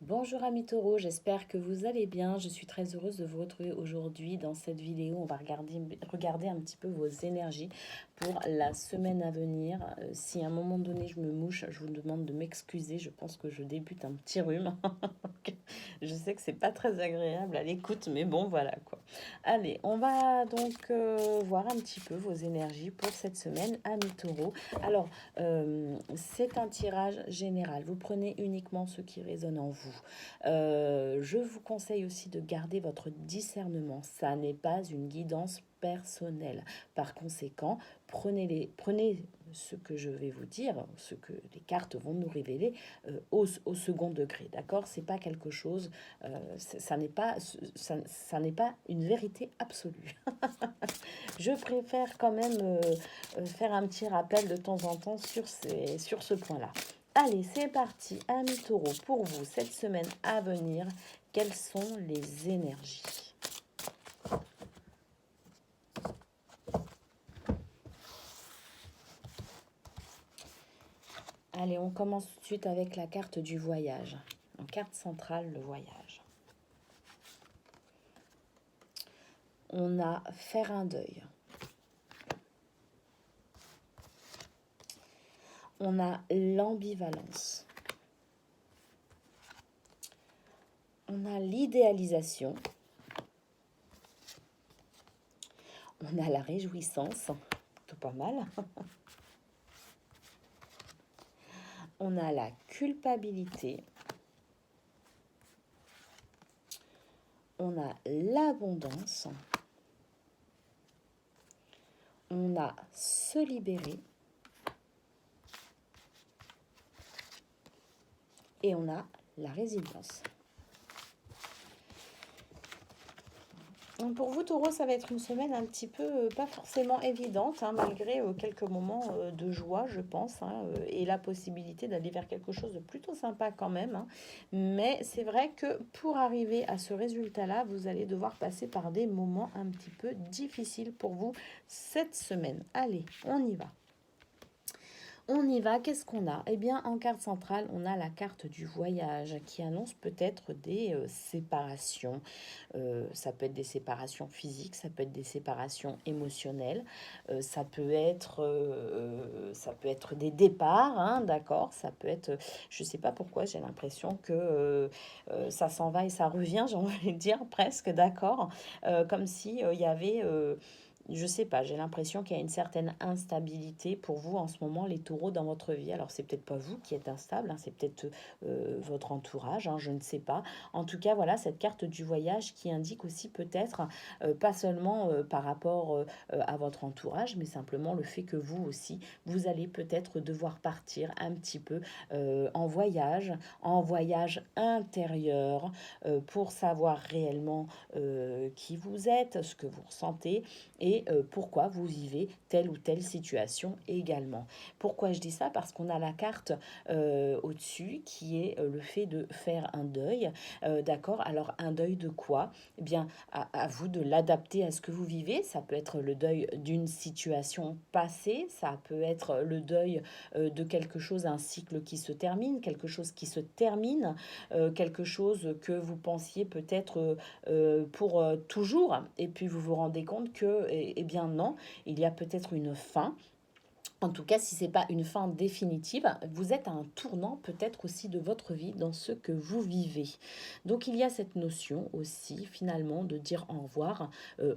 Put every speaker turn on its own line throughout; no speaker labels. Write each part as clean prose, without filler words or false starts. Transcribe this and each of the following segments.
Bonjour amis taureaux, j'espère que vous allez bien. Je suis très heureuse de vous retrouver aujourd'hui dans cette vidéo. On va regarder un petit peu vos énergies pour la semaine à venir. Si à un moment donné je me mouche, je vous demande de m'excuser. Je pense que je débute un petit rhume. Je sais que c'est pas très agréable à l'écoute, mais bon voilà quoi. Allez, on va donc voir un petit peu vos énergies pour cette semaine amis taureaux. Alors, c'est un tirage général. Vous prenez uniquement ce qui résonne en vous. Je vous conseille aussi de garder votre discernement. Ça n'est pas une guidance personnelle. Par conséquent, prenez ce que je vais vous dire, ce que les cartes vont nous révéler au second degré. D'accord? C'est pas quelque chose, ça n'est pas, ça n'est pas une vérité absolue. Je préfère quand même faire un petit rappel de temps en temps sur ce point-là. Allez, c'est parti, amis taureaux, pour vous, cette semaine à venir, quelles sont les énergies? Allez, on commence tout de suite avec la carte du voyage. En carte centrale, le voyage. On a faire un deuil. On a l'ambivalence. On a l'idéalisation. On a la réjouissance. Tout pas mal. On a la culpabilité. On a l'abondance. On a se libérer. Et on a la résilience. Donc pour vous, taureau, ça va être une semaine un petit peu pas forcément évidente, hein, malgré quelques moments de joie, je pense, hein, et la possibilité d'aller vers quelque chose de plutôt sympa quand même. Hein. Mais c'est vrai que pour arriver à ce résultat-là, vous allez devoir passer par des moments un petit peu difficiles pour vous cette semaine. Allez, on y va. On y va, qu'est-ce qu'on a? Eh bien, en carte centrale, on a la carte du voyage qui annonce peut-être des séparations. Ça peut être des séparations physiques, ça peut être des séparations émotionnelles, ça peut être des départs, hein, d'accord? Ça peut être, je sais pas pourquoi, j'ai l'impression que ça s'en va et ça revient, j'ai envie de dire presque, d'accord? Comme si il y avait je sais pas, j'ai l'impression qu'il y a une certaine instabilité pour vous en ce moment, les taureaux, dans votre vie. Alors, c'est peut-être pas vous qui êtes instable, hein, c'est peut-être votre entourage, hein, je ne sais pas. En tout cas, voilà, cette carte du voyage qui indique aussi peut-être, pas seulement par rapport à votre entourage, mais simplement le fait que vous aussi, vous allez peut-être devoir partir un petit peu en voyage intérieur, pour savoir réellement qui vous êtes, ce que vous ressentez et pourquoi vous vivez telle ou telle situation également. Pourquoi je dis ça? Parce qu'on a la carte au-dessus qui est le fait de faire un deuil. D'accord? Alors un deuil de quoi? Eh bien, à vous de l'adapter à ce que vous vivez. Ça peut être le deuil d'une situation passée, ça peut être le deuil de quelque chose, un cycle qui se termine, quelque chose qui se termine, quelque chose que vous pensiez peut-être pour toujours, et puis vous vous rendez compte que, eh bien non, il y a peut-être une fin. En tout cas, si ce n'est pas une fin définitive, vous êtes à un tournant peut-être aussi de votre vie dans ce que vous vivez. Donc il y a cette notion aussi finalement de dire au revoir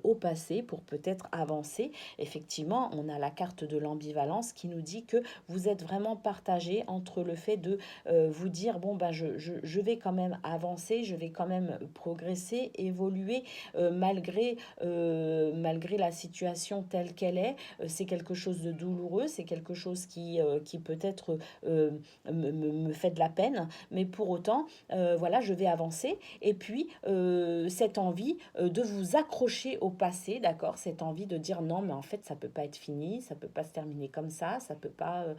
au passé pour peut-être avancer. Effectivement, on a la carte de l'ambivalence qui nous dit que vous êtes vraiment partagé entre le fait de vous dire, bon, ben, je vais quand même avancer, je vais quand même progresser, évoluer malgré la situation telle qu'elle est. C'est quelque chose de douloureux, c'est quelque chose qui peut-être me fait de la peine, mais pour autant, voilà, je vais avancer. Et puis, cette envie de vous accrocher au passé, d'accord, cette envie de dire non, mais en fait, ça peut pas être fini, ça peut pas se terminer comme ça peut pas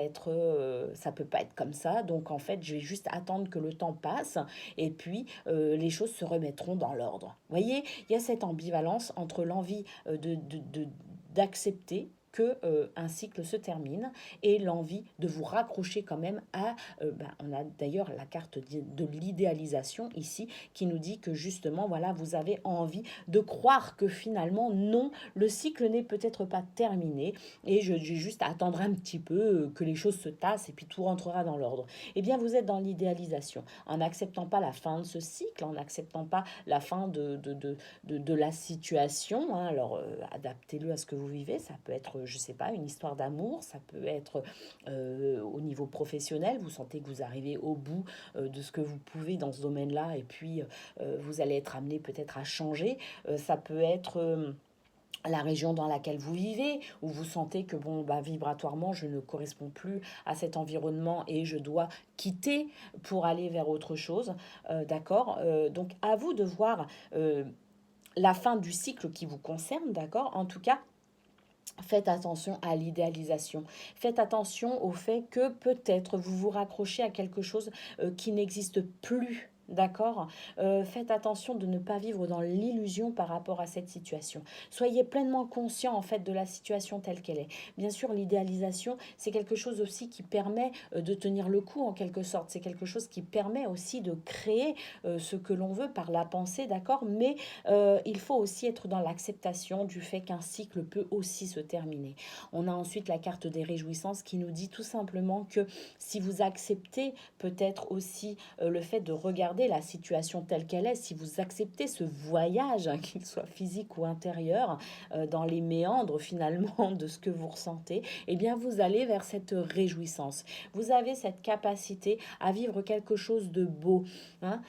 être comme ça. Donc, en fait, je vais juste attendre que le temps passe et puis les choses se remettront dans l'ordre. Vous voyez, il y a cette ambivalence entre l'envie d'accepter que un cycle se termine et l'envie de vous raccrocher quand même à... on a d'ailleurs la carte de l'idéalisation ici qui nous dit que justement, voilà, vous avez envie de croire que finalement, non, le cycle n'est peut-être pas terminé et j'ai juste à attendre un petit peu que les choses se tassent et puis tout rentrera dans l'ordre. Eh bien, vous êtes dans l'idéalisation. En n'acceptant pas la fin de ce cycle, en n'acceptant pas la fin de la situation, hein. Alors, adaptez-le à ce que vous vivez. Ça peut être, je sais pas, une histoire d'amour, ça peut être au niveau professionnel. Vous sentez que vous arrivez au bout de ce que vous pouvez dans ce domaine-là et puis vous allez être amené peut-être à changer. Ça peut être... la région dans laquelle vous vivez, où vous sentez que bon, bah, vibratoirement, je ne corresponds plus à cet environnement et je dois quitter pour aller vers autre chose. D'accord. Donc, à vous de voir la fin du cycle qui vous concerne, d'accord. En tout cas, faites attention à l'idéalisation. Faites attention au fait que peut-être vous vous raccrochez à quelque chose qui n'existe plus. D'accord. Faites attention de ne pas vivre dans l'illusion par rapport à cette situation. Soyez pleinement conscient en fait de la situation telle qu'elle est. Bien sûr, l'idéalisation, c'est quelque chose aussi qui permet de tenir le coup en quelque sorte. C'est quelque chose qui permet aussi de créer ce que l'on veut par la pensée, d'accord. Mais il faut aussi être dans l'acceptation du fait qu'un cycle peut aussi se terminer. On a ensuite la carte des réjouissances qui nous dit tout simplement que si vous acceptez peut-être aussi le fait de regarder la situation telle qu'elle est, si vous acceptez ce voyage, hein, qu'il soit physique ou intérieur, dans les méandres finalement de ce que vous ressentez, eh bien vous allez vers cette réjouissance. Vous avez cette capacité à vivre quelque chose de beau, hein.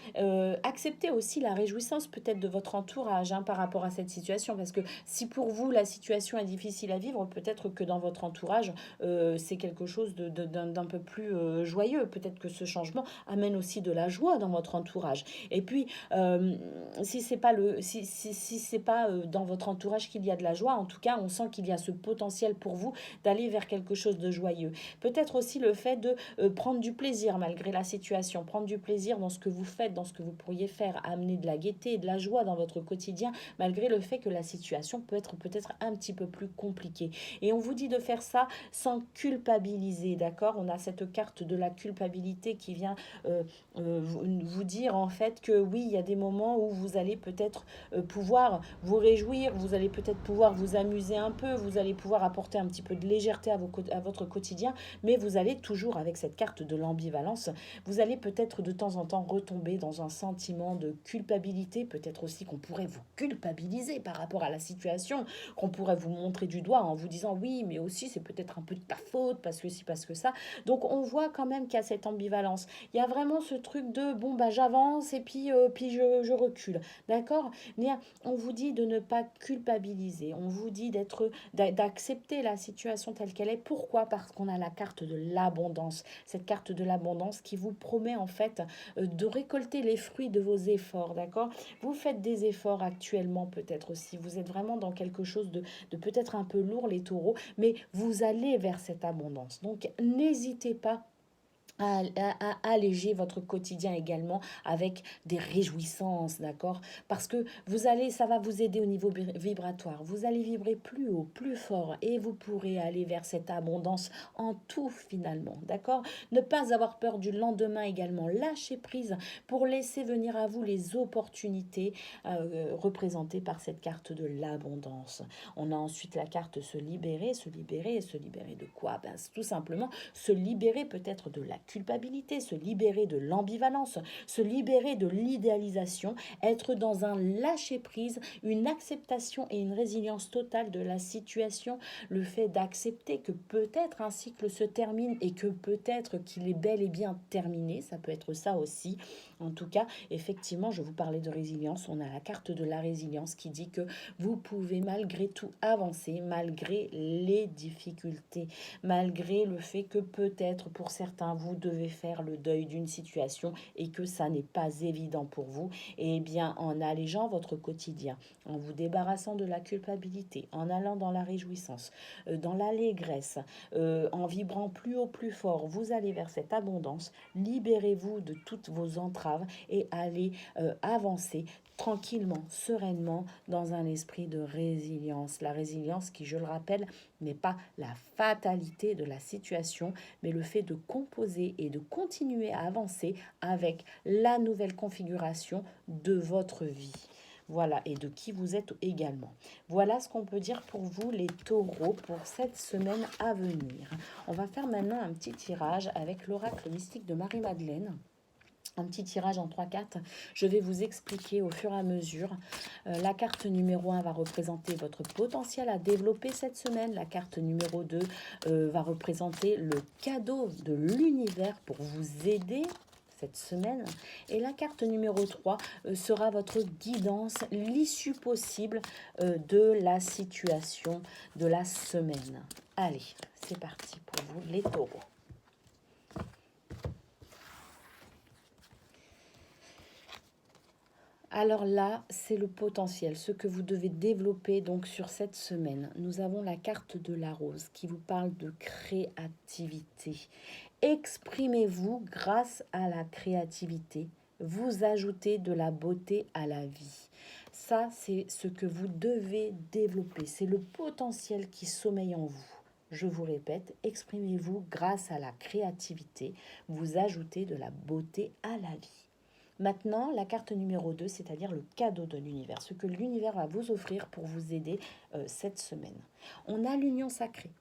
Acceptez aussi la réjouissance peut-être de votre entourage, hein, par rapport à cette situation, parce que si pour vous la situation est difficile à vivre, peut-être que dans votre entourage c'est quelque chose d'un peu plus joyeux. Peut-être que ce changement amène aussi de la joie dans votre entourage. Et puis si c'est pas si c'est pas dans votre entourage qu'il y a de la joie, en tout cas on sent qu'il y a ce potentiel pour vous d'aller vers quelque chose de joyeux. Peut-être aussi le fait de prendre du plaisir malgré la situation, prendre du plaisir dans ce que vous faites, dans ce que vous pourriez faire, amener de la gaieté et de la joie dans votre quotidien, malgré le fait que la situation peut être peut-être un petit peu plus compliquée. Et on vous dit de faire ça sans culpabiliser, d'accord. On a cette carte de la culpabilité qui vient vous dire en fait que oui, il y a des moments où vous allez peut-être pouvoir vous réjouir, vous allez peut-être pouvoir vous amuser un peu, vous allez pouvoir apporter un petit peu de légèreté à votre quotidien, mais vous allez toujours, avec cette carte de l'ambivalence, vous allez peut-être de temps en temps retomber dans un sentiment de culpabilité, peut-être aussi qu'on pourrait vous culpabiliser par rapport à la situation, qu'on pourrait vous montrer du doigt en vous disant oui, mais aussi c'est peut-être un peu de ta faute, parce que si, parce que ça. Donc on voit quand même qu'il y a cette ambivalence. Il y a vraiment ce truc de bon, bah j'avance et puis je recule, d'accord. Mais on vous dit de ne pas culpabiliser, on vous dit d'accepter la situation telle qu'elle est. Pourquoi? Parce qu'on a la carte de l'abondance, cette carte de l'abondance qui vous promet en fait de récolter les fruits de vos efforts, d'accord. Vous faites des efforts actuellement peut-être aussi, vous êtes vraiment dans quelque chose de peut-être un peu lourd les taureaux, mais vous allez vers cette abondance. Donc n'hésitez pas à alléger votre quotidien également avec des réjouissances, d'accord. Parce que ça va vous aider au niveau vibratoire. Vous allez vibrer plus haut, plus fort et vous pourrez aller vers cette abondance en tout finalement, d'accord. Ne pas avoir peur du lendemain également. Lâcher prise pour laisser venir à vous les opportunités représentées par cette carte de l'abondance. On a ensuite la carte se libérer, se libérer. Et se libérer de quoi? Ben, c'est tout simplement se libérer peut-être de la culpabilité, se libérer de l'ambivalence, se libérer de l'idéalisation, être dans un lâcher-prise, une acceptation et une résilience totale de la situation, le fait d'accepter que peut-être un cycle se termine et que peut-être qu'il est bel et bien terminé, ça peut être ça aussi. En tout cas, effectivement, je vous parlais de résilience, on a la carte de la résilience qui dit que vous pouvez malgré tout avancer, malgré les difficultés, malgré le fait que peut-être pour certains, vous devez faire le deuil d'une situation et que ça n'est pas évident pour vous. Et bien, en allégeant votre quotidien, en vous débarrassant de la culpabilité, en allant dans la réjouissance, dans l'allégresse, en vibrant plus haut, plus fort, vous allez vers cette abondance. Libérez-vous de toutes vos entraves et allez avancer tranquillement, sereinement, dans un esprit de résilience. La résilience qui, je le rappelle, n'est pas la fatalité de la situation, mais le fait de composer et de continuer à avancer avec la nouvelle configuration de votre vie. Voilà, et de qui vous êtes également. Voilà ce qu'on peut dire pour vous, les taureaux, pour cette semaine à venir. On va faire maintenant un petit tirage avec l'oracle mystique de Marie-Madeleine. Un petit tirage en 3 cartes. Je vais vous expliquer au fur et à mesure. La carte numéro 1 va représenter votre potentiel à développer cette semaine. La carte numéro 2 va représenter le cadeau de l'univers pour vous aider cette semaine. Et la carte numéro 3 sera votre guidance, l'issue possible de la situation de la semaine. Allez, c'est parti pour vous les taureaux. Alors là, c'est le potentiel, ce que vous devez développer donc sur cette semaine. Nous avons la carte de la rose qui vous parle de créativité. Exprimez-vous grâce à la créativité. Vous ajoutez de la beauté à la vie. Ça, c'est ce que vous devez développer. C'est le potentiel qui sommeille en vous. Je vous répète, exprimez-vous grâce à la créativité. Vous ajoutez de la beauté à la vie. Maintenant, la carte numéro 2, c'est-à-dire le cadeau de l'univers, ce que l'univers va vous offrir pour vous aider cette semaine. On a l'union sacrée.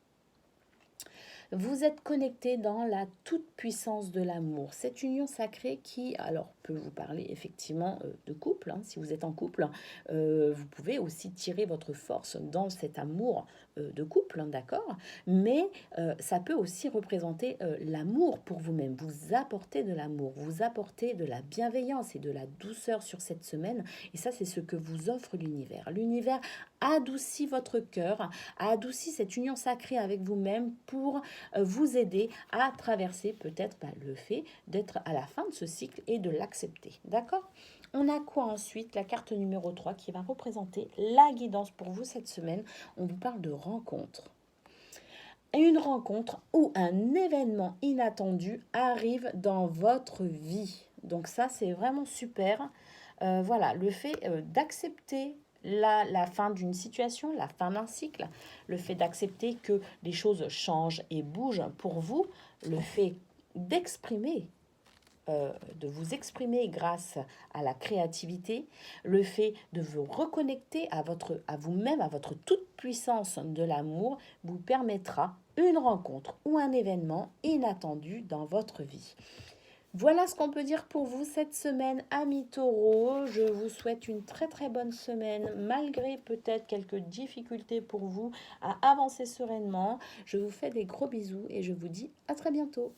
Vous êtes connecté dans la toute-puissance de l'amour. Cette union sacrée qui, alors, peut vous parler effectivement de couple. Si vous êtes en couple, vous pouvez aussi tirer votre force dans cet amour de couple, d'accord? Mais ça peut aussi représenter l'amour pour vous-même. Vous apportez de l'amour, vous apportez de la bienveillance et de la douceur sur cette semaine. Et ça, c'est ce que vous offre l'univers. L'univers adoucit votre cœur, adoucit cette union sacrée avec vous-même pour vous aider à traverser peut-être le fait d'être à la fin de ce cycle et de l'accepter. D'accord? On a quoi ensuite? La carte numéro 3 qui va représenter la guidance pour vous cette semaine. On vous parle de rencontre. Une rencontre ou un événement inattendu arrive dans votre vie. Donc ça, c'est vraiment super. Voilà, le fait d'accepter la fin d'une situation, la fin d'un cycle, le fait d'accepter que les choses changent et bougent pour vous, le fait d'exprimer, de vous exprimer grâce à la créativité, le fait de vous reconnecter à vous-même, à votre toute puissance de l'amour, vous permettra une rencontre ou un événement inattendu dans votre vie. Voilà ce qu'on peut dire pour vous cette semaine, amis taureaux. Je vous souhaite une très très bonne semaine, malgré peut-être quelques difficultés pour vous à avancer sereinement. Je vous fais des gros bisous et je vous dis à très bientôt.